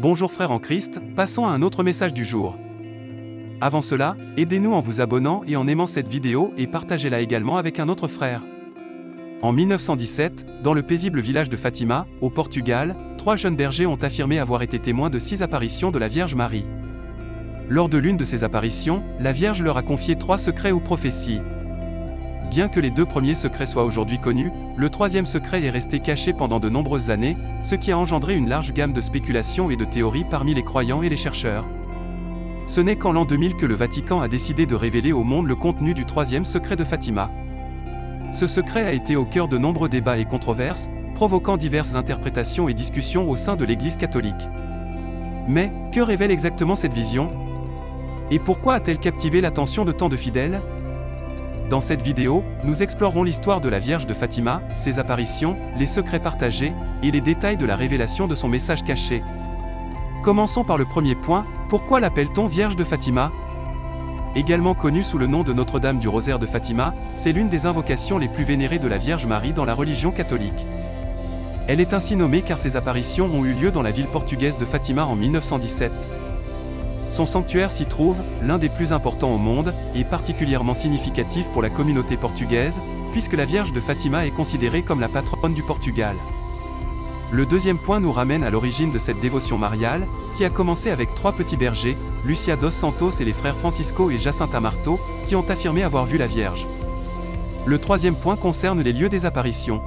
Bonjour frères en Christ, passons à un autre message du jour. Avant cela, aidez-nous en vous abonnant et en aimant cette vidéo et partagez-la également avec un autre frère. En 1917, dans le paisible village de Fatima, au Portugal, 3 jeunes bergers ont affirmé avoir été témoins de 6 apparitions de la Vierge Marie. Lors de l'une de ces apparitions, la Vierge leur a confié 3 secrets ou prophéties. Bien que les 2 premiers secrets soient aujourd'hui connus, le 3e secret est resté caché pendant de nombreuses années, ce qui a engendré une large gamme de spéculations et de théories parmi les croyants et les chercheurs. Ce n'est qu'en l'an 2000 que le Vatican a décidé de révéler au monde le contenu du 3e secret de Fatima. Ce secret a été au cœur de nombreux débats et controverses, provoquant diverses interprétations et discussions au sein de l'Église catholique. Mais, que révèle exactement cette vision? Et pourquoi a-t-elle captivé l'attention de tant de fidèles? Dans cette vidéo, nous explorerons l'histoire de la Vierge de Fatima, ses apparitions, les secrets partagés, et les détails de la révélation de son message caché. Commençons par le premier point, pourquoi l'appelle-t-on Vierge de Fatima? Également connue sous le nom de Notre-Dame du Rosaire de Fatima, c'est l'une des invocations les plus vénérées de la Vierge Marie dans la religion catholique. Elle est ainsi nommée car ses apparitions ont eu lieu dans la ville portugaise de Fatima en 1917. Son sanctuaire s'y trouve, l'un des plus importants au monde, et particulièrement significatif pour la communauté portugaise, puisque la Vierge de Fatima est considérée comme la patronne du Portugal. Le deuxième point nous ramène à l'origine de cette dévotion mariale, qui a commencé avec 3 petits bergers, Lucia dos Santos et les frères Francisco et Jacinta Marto, qui ont affirmé avoir vu la Vierge. Le troisième point concerne les lieux des apparitions.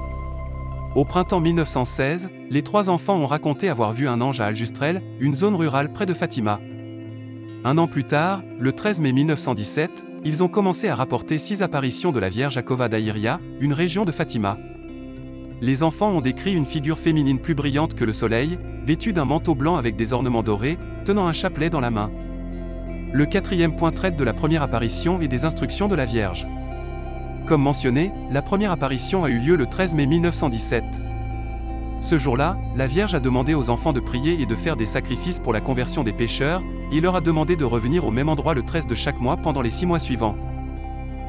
Au printemps 1916, les 3 enfants ont raconté avoir vu un ange à Aljustrel, une zone rurale près de Fatima. Un an plus tard, le 13 mai 1917, ils ont commencé à rapporter 6 apparitions de la Vierge à Cova da Iria, une région de Fatima. Les enfants ont décrit une figure féminine plus brillante que le soleil, vêtue d'un manteau blanc avec des ornements dorés, tenant un chapelet dans la main. Le 4e point traite de la première apparition et des instructions de la Vierge. Comme mentionné, la première apparition a eu lieu le 13 mai 1917. Ce jour-là, la Vierge a demandé aux enfants de prier et de faire des sacrifices pour la conversion des pécheurs, et leur a demandé de revenir au même endroit le 13 de chaque mois pendant les 6 mois suivants.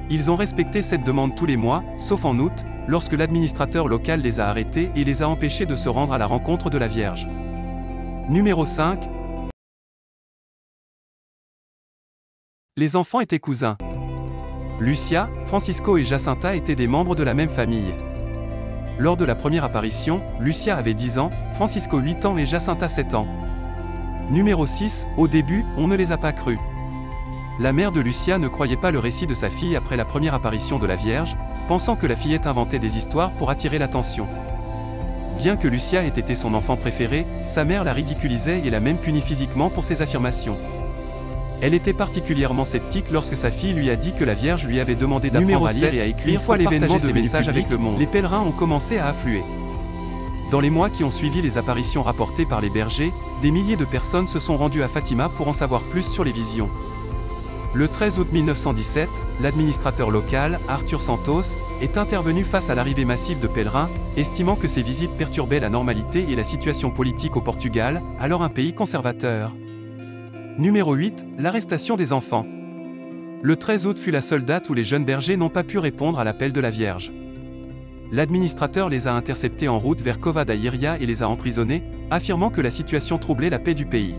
Ils ont respecté cette demande tous les mois, sauf en août, lorsque l'administrateur local les a arrêtés et les a empêchés de se rendre à la rencontre de la Vierge. Numéro 5. Les enfants étaient cousins. Lucia, Francisco et Jacinta étaient des membres de la même famille. Lors de la première apparition, Lucia avait 10 ans, Francisco 8 ans et Jacinta 7 ans. Numéro 6, au début, on ne les a pas crus. La mère de Lucia ne croyait pas le récit de sa fille après la première apparition de la Vierge, pensant que la fillette inventait des histoires pour attirer l'attention. Bien que Lucia ait été son enfant préféré, sa mère la ridiculisait et l'a même punie physiquement pour ses affirmations. Elle était particulièrement sceptique lorsque sa fille lui a dit que la Vierge lui avait demandé d'apprendre à lire et à écrire. Une fois l'événement de messages avec le monde, les pèlerins ont commencé à affluer. Dans les mois qui ont suivi les apparitions rapportées par les bergers, des milliers de personnes se sont rendues à Fatima pour en savoir plus sur les visions. Le 13 août 1917, l'administrateur local, Arthur Santos, est intervenu face à l'arrivée massive de pèlerins, estimant que ces visites perturbaient la normalité et la situation politique au Portugal, alors un pays conservateur. Numéro 8, l'arrestation des enfants. Le 13 août fut la seule date où les jeunes bergers n'ont pas pu répondre à l'appel de la Vierge. L'administrateur les a interceptés en route vers Cova da Iria et les a emprisonnés, affirmant que la situation troublait la paix du pays.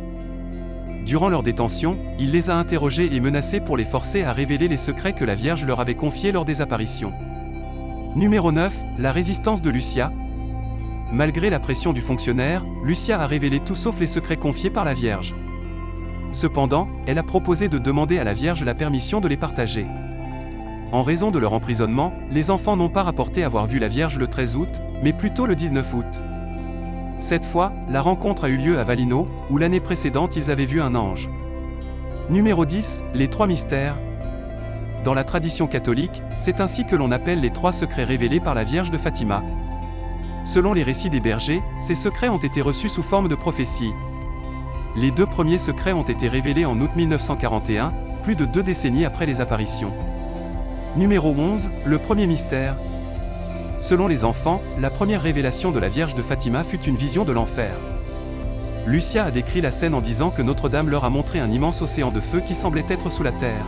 Durant leur détention, il les a interrogés et menacés pour les forcer à révéler les secrets que la Vierge leur avait confiés lors des apparitions. Numéro 9, la résistance de Lucia. Malgré la pression du fonctionnaire, Lucia a révélé tout sauf les secrets confiés par la Vierge. Cependant, elle a proposé de demander à la Vierge la permission de les partager. En raison de leur emprisonnement, les enfants n'ont pas rapporté avoir vu la Vierge le 13 août, mais plutôt le 19 août. Cette fois, la rencontre a eu lieu à Valino, où l'année précédente ils avaient vu un ange. Numéro 10, les 3 mystères. Dans la tradition catholique, c'est ainsi que l'on appelle les 3 secrets révélés par la Vierge de Fatima. Selon les récits des bergers, ces secrets ont été reçus sous forme de prophéties. Les 2 premiers secrets ont été révélés en août 1941, plus de 2 décennies après les apparitions. Numéro 11, le premier mystère. Selon les enfants, la première révélation de la Vierge de Fatima fut une vision de l'enfer. Lucia a décrit la scène en disant que Notre-Dame leur a montré un immense océan de feu qui semblait être sous la terre.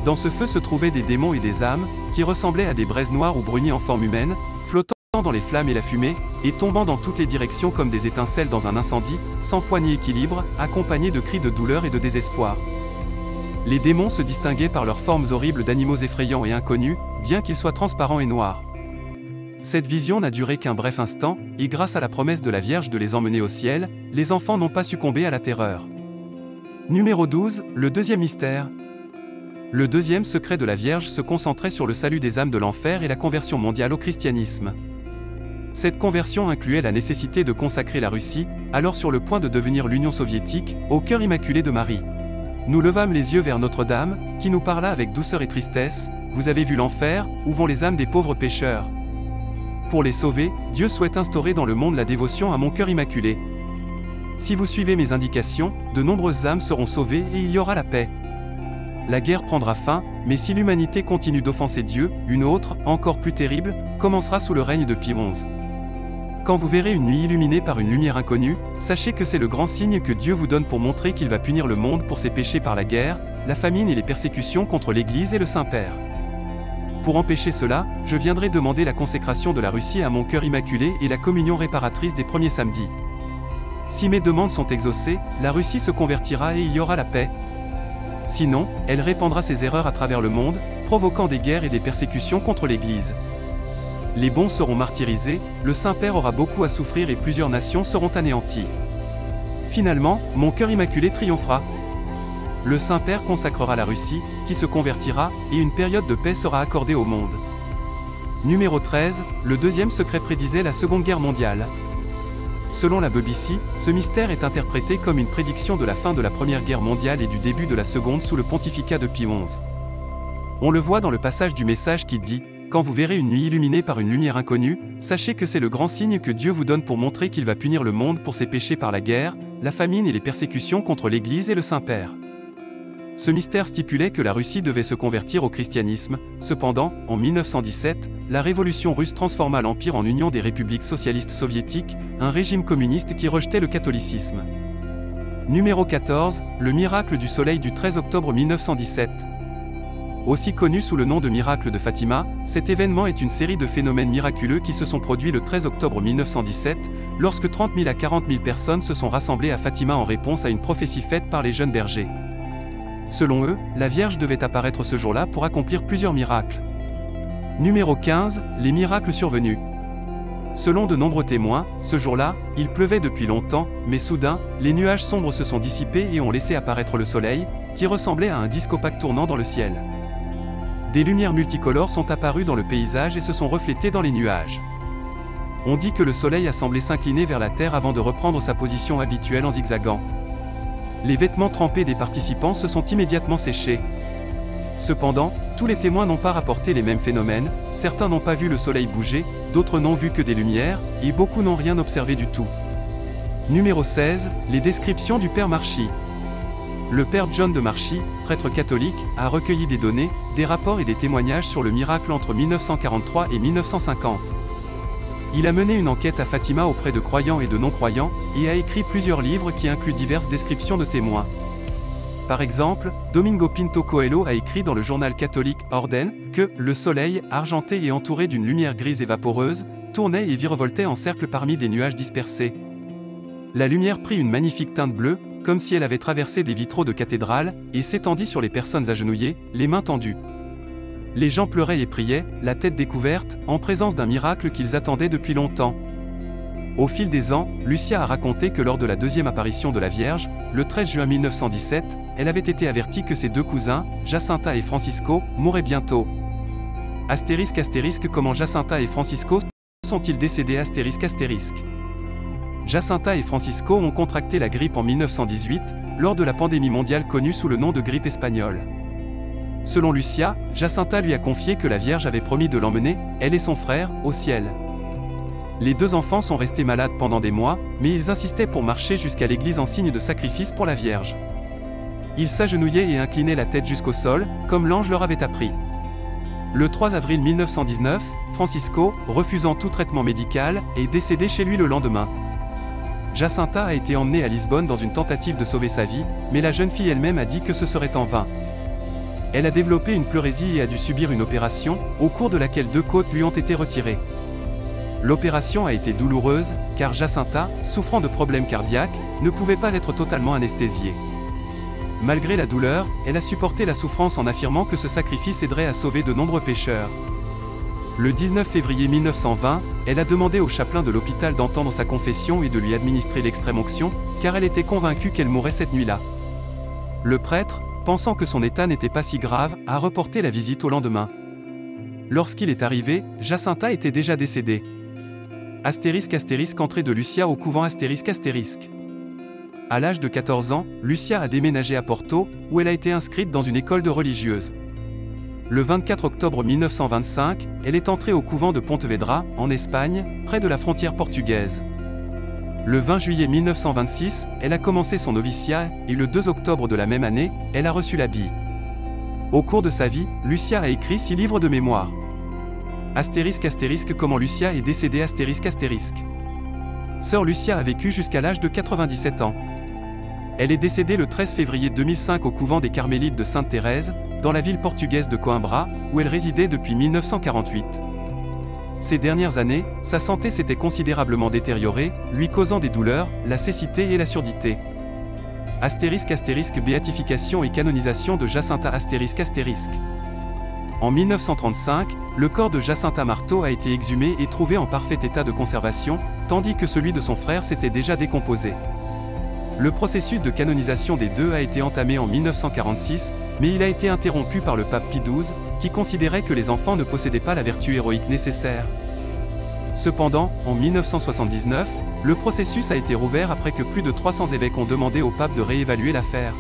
Dans ce feu se trouvaient des démons et des âmes, qui ressemblaient à des braises noires ou brunies en forme humaine, flottant dans les flammes et la fumée, et tombant dans toutes les directions comme des étincelles dans un incendie, sans poids ni équilibre, accompagnés de cris de douleur et de désespoir. Les démons se distinguaient par leurs formes horribles d'animaux effrayants et inconnus, bien qu'ils soient transparents et noirs. Cette vision n'a duré qu'un bref instant, et grâce à la promesse de la Vierge de les emmener au ciel, les enfants n'ont pas succombé à la terreur. Numéro 12, le deuxième mystère. Le deuxième secret de la Vierge se concentrait sur le salut des âmes de l'enfer et la conversion mondiale au christianisme. Cette conversion incluait la nécessité de consacrer la Russie, alors sur le point de devenir l'Union soviétique, au cœur immaculé de Marie. Nous levâmes les yeux vers Notre-Dame, qui nous parla avec douceur et tristesse. Vous avez vu l'enfer, où vont les âmes des pauvres pécheurs. Pour les sauver, Dieu souhaite instaurer dans le monde la dévotion à mon cœur immaculé. Si vous suivez mes indications, de nombreuses âmes seront sauvées et il y aura la paix. La guerre prendra fin, mais si l'humanité continue d'offenser Dieu, une autre, encore plus terrible, commencera sous le règne de Pie XI. Quand vous verrez une nuit illuminée par une lumière inconnue, sachez que c'est le grand signe que Dieu vous donne pour montrer qu'il va punir le monde pour ses péchés par la guerre, la famine et les persécutions contre l'Église et le Saint-Père. Pour empêcher cela, je viendrai demander la consécration de la Russie à mon cœur immaculé et la communion réparatrice des premiers samedis. Si mes demandes sont exaucées, la Russie se convertira et il y aura la paix. Sinon, elle répandra ses erreurs à travers le monde, provoquant des guerres et des persécutions contre l'Église. Les bons seront martyrisés, le Saint-Père aura beaucoup à souffrir et plusieurs nations seront anéanties. Finalement, mon cœur immaculé triomphera. Le Saint-Père consacrera la Russie, qui se convertira, et une période de paix sera accordée au monde. Numéro 13, le deuxième secret prédisait la Seconde Guerre mondiale. Selon la BBC, ce mystère est interprété comme une prédiction de la fin de la Première Guerre mondiale et du début de la Seconde sous le pontificat de Pie XI. On le voit dans le passage du message qui dit « Quand vous verrez une nuit illuminée par une lumière inconnue, sachez que c'est le grand signe que Dieu vous donne pour montrer qu'il va punir le monde pour ses péchés par la guerre, la famine et les persécutions contre l'Église et le Saint-Père. » Ce mystère stipulait que la Russie devait se convertir au christianisme. Cependant, en 1917, la révolution russe transforma l'Empire en Union des républiques socialistes soviétiques, un régime communiste qui rejetait le catholicisme. Numéro 14, le miracle du soleil du 13 octobre 1917. Aussi connu sous le nom de miracle de Fatima, cet événement est une série de phénomènes miraculeux qui se sont produits le 13 octobre 1917, lorsque 30 000 à 40 000 personnes se sont rassemblées à Fatima en réponse à une prophétie faite par les jeunes bergers. Selon eux, la Vierge devait apparaître ce jour-là pour accomplir plusieurs miracles. Numéro 15, les miracles survenus. Selon de nombreux témoins, ce jour-là, il pleuvait depuis longtemps, mais soudain, les nuages sombres se sont dissipés et ont laissé apparaître le soleil, qui ressemblait à un disque opaque tournant dans le ciel. Des lumières multicolores sont apparues dans le paysage et se sont reflétées dans les nuages. On dit que le soleil a semblé s'incliner vers la terre avant de reprendre sa position habituelle en zigzagant. Les vêtements trempés des participants se sont immédiatement séchés. Cependant, tous les témoins n'ont pas rapporté les mêmes phénomènes, certains n'ont pas vu le soleil bouger, d'autres n'ont vu que des lumières, et beaucoup n'ont rien observé du tout. Numéro 16, les descriptions du Père Marchi. Le Père John de Marchi, prêtre catholique, a recueilli des données, des rapports et des témoignages sur le miracle entre 1943 et 1950. Il a mené une enquête à Fatima auprès de croyants et de non-croyants, et a écrit plusieurs livres qui incluent diverses descriptions de témoins. Par exemple, Domingo Pinto Coelho a écrit dans le journal catholique Orden que le soleil, argenté et entouré d'une lumière grise et vaporeuse, tournait et virevoltait en cercle parmi des nuages dispersés. La lumière prit une magnifique teinte bleue, comme si elle avait traversé des vitraux de cathédrale, et s'étendit sur les personnes agenouillées, les mains tendues. Les gens pleuraient et priaient, la tête découverte, en présence d'un miracle qu'ils attendaient depuis longtemps. Au fil des ans, Lucia a raconté que lors de la deuxième apparition de la Vierge, le 13 juin 1917, elle avait été avertie que ses deux cousins, Jacinta et Francisco, mourraient bientôt. Astérisque astérisque comment Jacinta et Francisco sont-ils décédés astérisque astérisque. Jacinta et Francisco ont contracté la grippe en 1918, lors de la pandémie mondiale connue sous le nom de grippe espagnole. Selon Lucia, Jacinta lui a confié que la Vierge avait promis de l'emmener, elle et son frère, au ciel. Les deux enfants sont restés malades pendant des mois, mais ils insistaient pour marcher jusqu'à l'église en signe de sacrifice pour la Vierge. Ils s'agenouillaient et inclinaient la tête jusqu'au sol, comme l'ange leur avait appris. Le 3 avril 1919, Francisco, refusant tout traitement médical, est décédé chez lui le lendemain. Jacinta a été emmenée à Lisbonne dans une tentative de sauver sa vie, mais la jeune fille elle-même a dit que ce serait en vain. Elle a développé une pleurésie et a dû subir une opération, au cours de laquelle deux côtes lui ont été retirées. L'opération a été douloureuse, car Jacinta, souffrant de problèmes cardiaques, ne pouvait pas être totalement anesthésiée. Malgré la douleur, elle a supporté la souffrance en affirmant que ce sacrifice aiderait à sauver de nombreux pécheurs. Le 19 février 1920, elle a demandé au chapelain de l'hôpital d'entendre sa confession et de lui administrer l'extrême-onction, car elle était convaincue qu'elle mourrait cette nuit-là. Le prêtre, pensant que son état n'était pas si grave, a reporté la visite au lendemain. Lorsqu'il est arrivé, Jacinta était déjà décédée. Entrée de Lucia au couvent ***. À l'âge de 14 ans, Lucia a déménagé à Porto, où elle a été inscrite dans une école de religieuse. Le 24 octobre 1925, elle est entrée au couvent de Pontevedra, en Espagne, près de la frontière portugaise. Le 20 juillet 1926, elle a commencé son noviciat, et le 2 octobre de la même année, elle a reçu l'habit. Au cours de sa vie, Lucia a écrit 6 livres de mémoire. Comment Lucia est décédée Sœur Lucia a vécu jusqu'à l'âge de 97 ans. Elle est décédée le 13 février 2005 au couvent des Carmélites de Sainte-Thérèse, dans la ville portugaise de Coimbra, où elle résidait depuis 1948. Ces dernières années, sa santé s'était considérablement détériorée, lui causant des douleurs, la cécité et la surdité. Béatification et canonisation de Jacinta En 1935, le corps de Jacinta Marto a été exhumé et trouvé en parfait état de conservation, tandis que celui de son frère s'était déjà décomposé. Le processus de canonisation des deux a été entamé en 1946, mais il a été interrompu par le pape Pie XII, qui considérait que les enfants ne possédaient pas la vertu héroïque nécessaire. Cependant, en 1979, le processus a été rouvert après que plus de 300 évêques ont demandé au pape de réévaluer l'affaire.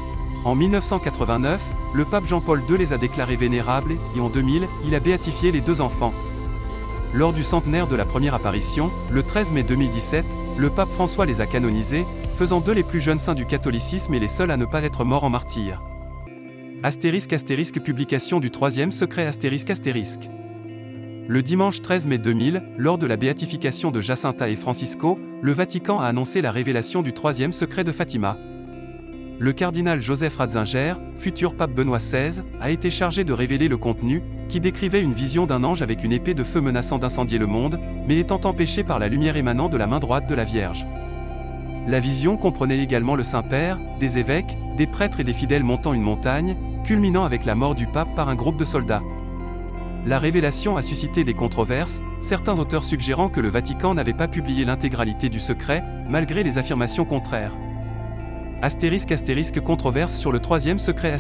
En 1989, le pape Jean-Paul II les a déclarés vénérables et en 2000, il a béatifié les deux enfants. Lors du centenaire de la première apparition, le 13 mai 2017, le pape François les a canonisés, faisant d'eux les plus jeunes saints du catholicisme et les seuls à ne pas être morts en martyrs. Publication du troisième secret Le dimanche 13 mai 2000, lors de la béatification de Jacinta et Francisco, le Vatican a annoncé la révélation du troisième secret de Fatima. Le cardinal Joseph Ratzinger, futur pape Benoît XVI, a été chargé de révéler le contenu, qui décrivait une vision d'un ange avec une épée de feu menaçant d'incendier le monde, mais étant empêché par la lumière émanant de la main droite de la Vierge. La vision comprenait également le Saint-Père, des évêques, des prêtres et des fidèles montant une montagne, culminant avec la mort du pape par un groupe de soldats. La révélation a suscité des controverses, certains auteurs suggérant que le Vatican n'avait pas publié l'intégralité du secret, malgré les affirmations contraires. Controverse sur le troisième secret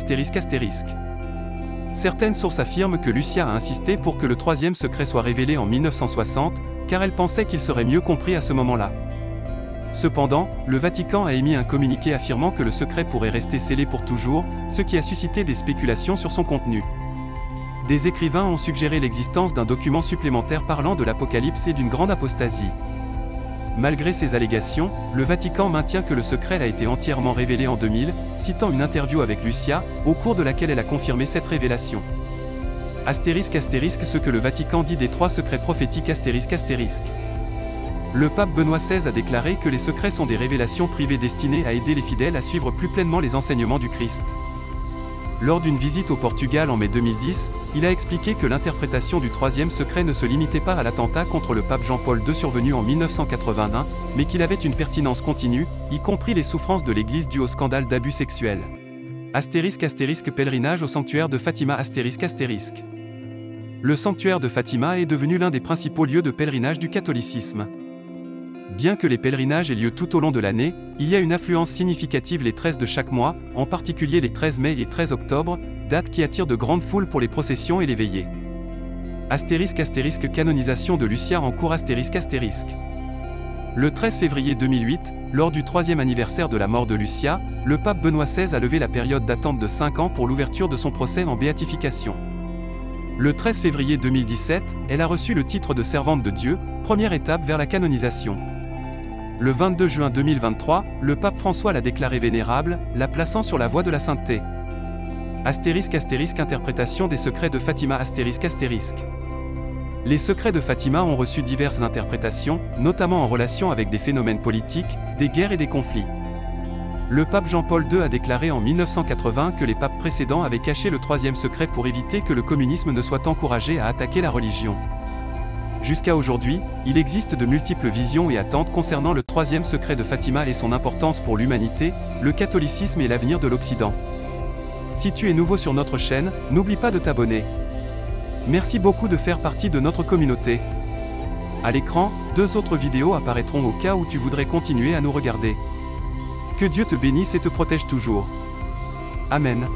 Certaines sources affirment que Lucia a insisté pour que le troisième secret soit révélé en 1960, car elle pensait qu'il serait mieux compris à ce moment-là. Cependant, le Vatican a émis un communiqué affirmant que le secret pourrait rester scellé pour toujours, ce qui a suscité des spéculations sur son contenu. Des écrivains ont suggéré l'existence d'un document supplémentaire parlant de l'Apocalypse et d'une grande apostasie. Malgré ces allégations, le Vatican maintient que le secret a été entièrement révélé en 2000, citant une interview avec Lucia, au cours de laquelle elle a confirmé cette révélation. Ce que le Vatican dit des trois secrets prophétiques Le pape Benoît XVI a déclaré que les secrets sont des révélations privées destinées à aider les fidèles à suivre plus pleinement les enseignements du Christ. Lors d'une visite au Portugal en mai 2010, il a expliqué que l'interprétation du troisième secret ne se limitait pas à l'attentat contre le pape Jean-Paul II survenu en 1981, mais qu'il avait une pertinence continue, y compris les souffrances de l'Église dues au scandale d'abus sexuels. Pèlerinage au sanctuaire de Fatima Le sanctuaire de Fatima est devenu l'un des principaux lieux de pèlerinage du catholicisme. Bien que les pèlerinages aient lieu tout au long de l'année, il y a une affluence significative les 13 de chaque mois, en particulier les 13 mai et 13 octobre, dates qui attirent de grandes foules pour les processions et les veillées. Canonisation de Lucia en cours Le 13 février 2008, lors du 3e anniversaire de la mort de Lucia, le pape Benoît XVI a levé la période d'attente de 5 ans pour l'ouverture de son procès en béatification. Le 13 février 2017, elle a reçu le titre de servante de Dieu, première étape vers la canonisation. Le 22 juin 2023, le pape François l'a déclarée vénérable, la plaçant sur la voie de la sainteté. Interprétation des secrets de Fatima Les secrets de Fatima ont reçu diverses interprétations, notamment en relation avec des phénomènes politiques, des guerres et des conflits. Le pape Jean-Paul II a déclaré en 1980 que les papes précédents avaient caché le troisième secret pour éviter que le communisme ne soit encouragé à attaquer la religion. Jusqu'à aujourd'hui, il existe de multiples visions et attentes concernant le troisième secret de Fatima et son importance pour l'humanité, le catholicisme et l'avenir de l'Occident. Si tu es nouveau sur notre chaîne, n'oublie pas de t'abonner. Merci beaucoup de faire partie de notre communauté. À l'écran, 2 autres vidéos apparaîtront au cas où tu voudrais continuer à nous regarder. Que Dieu te bénisse et te protège toujours. Amen.